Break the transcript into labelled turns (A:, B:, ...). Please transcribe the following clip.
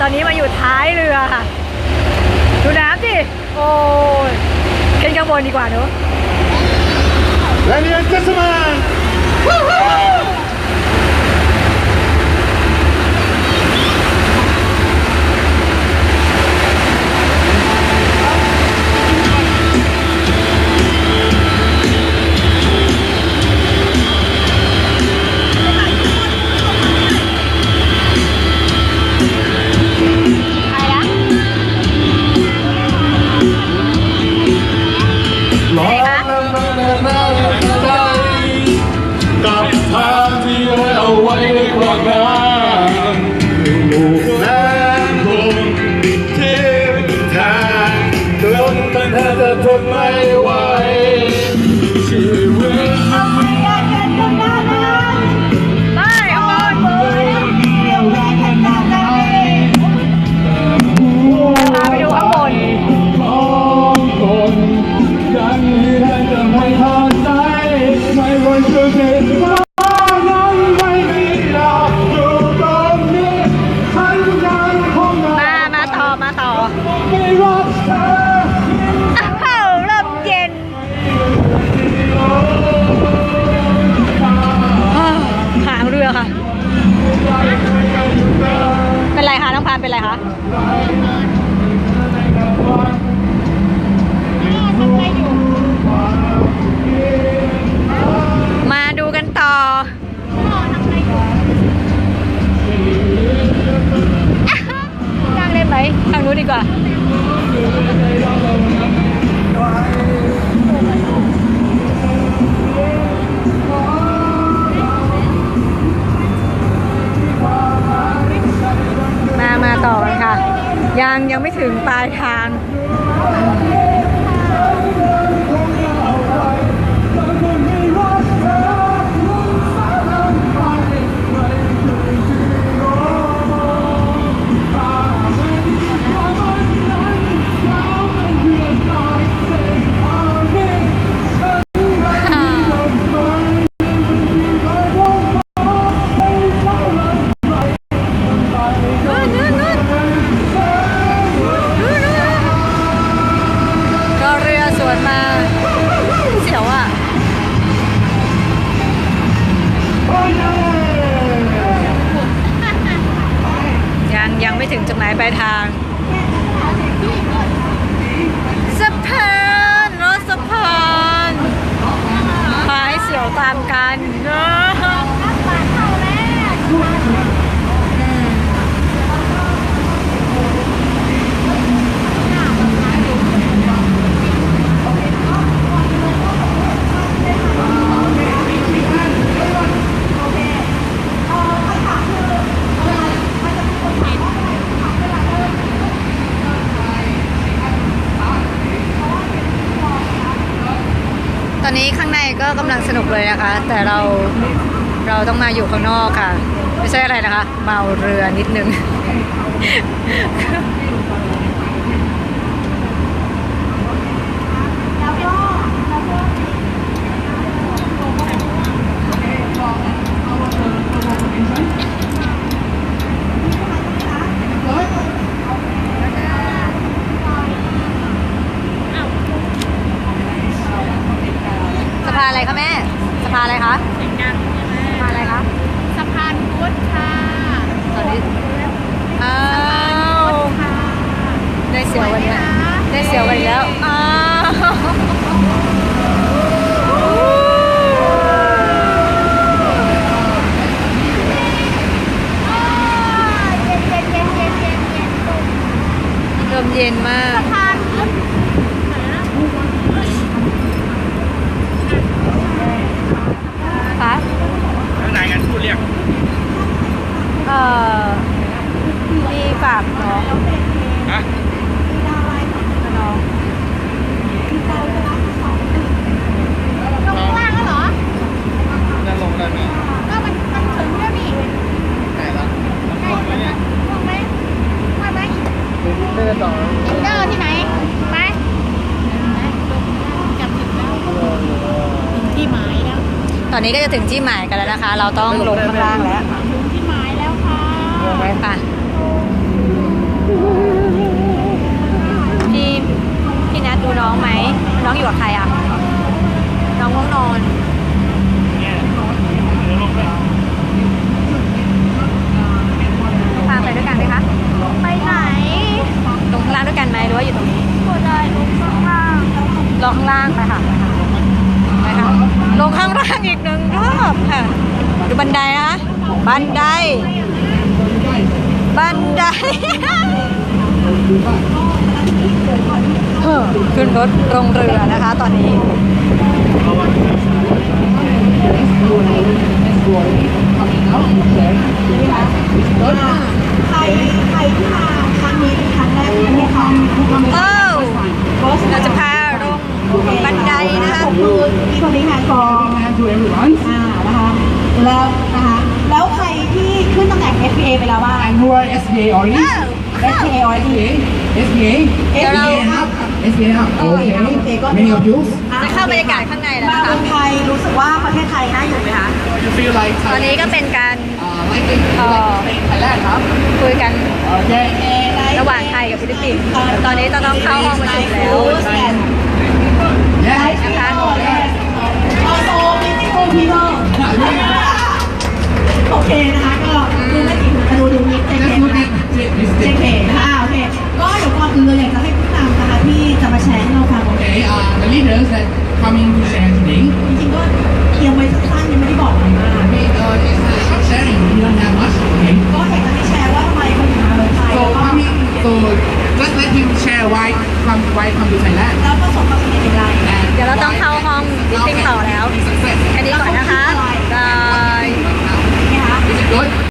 A: อนนี้มาอยู่ท้ายเรือค่ะดูน้ำดิโอ้ยขึ้นข้างบนดีกว่าเนอะ
B: Ladies and gentlemen,กับทางที่เอาไว้กว่างานลูกนั้นคงติดเทปทางจนมันจะทนไม่ไหวชีวิตมันยากเย็นขนาดไหน
A: ไปเอาบอล
B: เดียวแรงขนาดไหน
A: พาไปดูข้างบน
B: ของคนยังที่ท่านจะไม่เข้าใจไม่ว่าจะเป็นนั้นไม่มีหลักอยู่ตรงนี้ฉันยังคง
A: มาต่อ
B: ไม่รักเธอ
A: อ้าวเริ่มเย็นหางเรือค่ะเป็นไรคะน้องพานเป็นไรคะมาดูกันต่อนั่งเล่นไหมทางนู้นดีกว่ามาต่อกันค่ะยังไม่ถึงปลายทางยังไม่ถึงจุดหมายปลายทางสะพานรถสะพานพาให้เสียวตามกันตอนนี้ข้างในก็กำลังสนุกเลยนะคะแต่เราต้องมาอยู่ข้างนอกค่ะไม่ใช่อะไรนะคะเมาเรือนิดนึง สะพานอะไรคะแม่สะพานอะไรคะสะพานอะไรคะสะพานพุทธค่ะตอนนี้อ้าวได้เสียววันนี้ได้เสียววันแล้วอ้าวลมเย็นมากคะ
C: นายงานพูดเรียก
A: มีฝากน้อง
C: ฮะ
A: น้องลงข้างล่างแล้วเหรอ
C: จะลงได้ไหม
A: ก็มันถึงแล้วนี่
C: ไหนล่ะลงไหมเนี่ย
A: ลงไหมว่าไหม
C: เดินต่อ
A: อินเดอร์ที่ไหนไปจับถึงแล้วที่หมายแล้วตอนนี้ก็จะถึงที่หมายกันแล้วนะคะเราต้องลงข้างล่างแล้ว
D: ที่หมายแล้วค่ะ
A: ไป น้องไหมน้องอยู่กับใครอ่ะน้องง่วงนอนพาไปด้วยกันไหมคะ
D: ไปไหน
A: ลงข้างล่างด้วยกันไหมหรือว่าอยู่ตรงนี้
D: ก็ได้ลงข้างล่าง
A: ลงข้างล่างไปค่ะไปค่ะลงข้างล่างอีกหนึ่งรอบค่ะดูบันไดนะบันไดบันได ขึ้นรถลงเรือนะคะตอนนี้
D: ใครที่มาครั้งนี้เป็นครั้งแรกใช่ไหมคะ
A: โอ้เราจะพาลงบันไดนะคะ
D: คือที่บริหารกองนะคะแล้วนะคะแล้วใครที่ขึ้นตำแหน่ง FPA ไปแล้วบ้าง
B: And who are SBA already?
D: FPA already
B: SBA?
D: SBA
B: ครับ SBA ครับโอเค Many of you
A: จะเข้าบรรยากาศข้างในแล้ว
D: มา
A: นะ
D: เมื
A: คะ
D: องไทยรู้สึกว่าประเทศไทยน่าอยู่ไหมคะ
B: You feel like
A: ตอนนี้ก็เป็นการ
B: like Thailand ครับ
A: คุยกัน
B: โอเค
A: ระหว่างไทยกับฟิลิปปินส์ตอนนี้จะต้องเข้าห้องประชุมแล้ว
B: Yes
A: นะคะ
D: Also beautiful people โอเคนะคะก็ดูไม่กี่มาดูนิดเจ
B: Let's
D: เค
B: look
D: นะคะ
B: at
D: เจ
B: this
D: เคนะคะโอเคก็เดี๋ยวก่อนอื่นเลยอยากจะให้ผู้นำนะคะที่จะมาแชร์ให้เราฟัง
B: Okay, the leaders that coming to share today.
D: จริงๆก็เตรียมไว้สั้นๆยังไม่ได้บอกอะไรมาก
B: Okay, it's a short sharing. We don't have much. Okay.
D: ก็อยากจะให้แชร์ว่าทำไมเขาถึงมาเมืองไทย
B: So coming, so just let him share why come to Thailand.
D: แล้วประสบความสำเร็จอย่างไร
B: And
A: เดี๋ยวเราต้องเข้าห้องมิทติ้งต่อแล้ว
B: success.
A: แค่นี้ก่อนนะคะบาย
D: นะคะ
B: Is it good?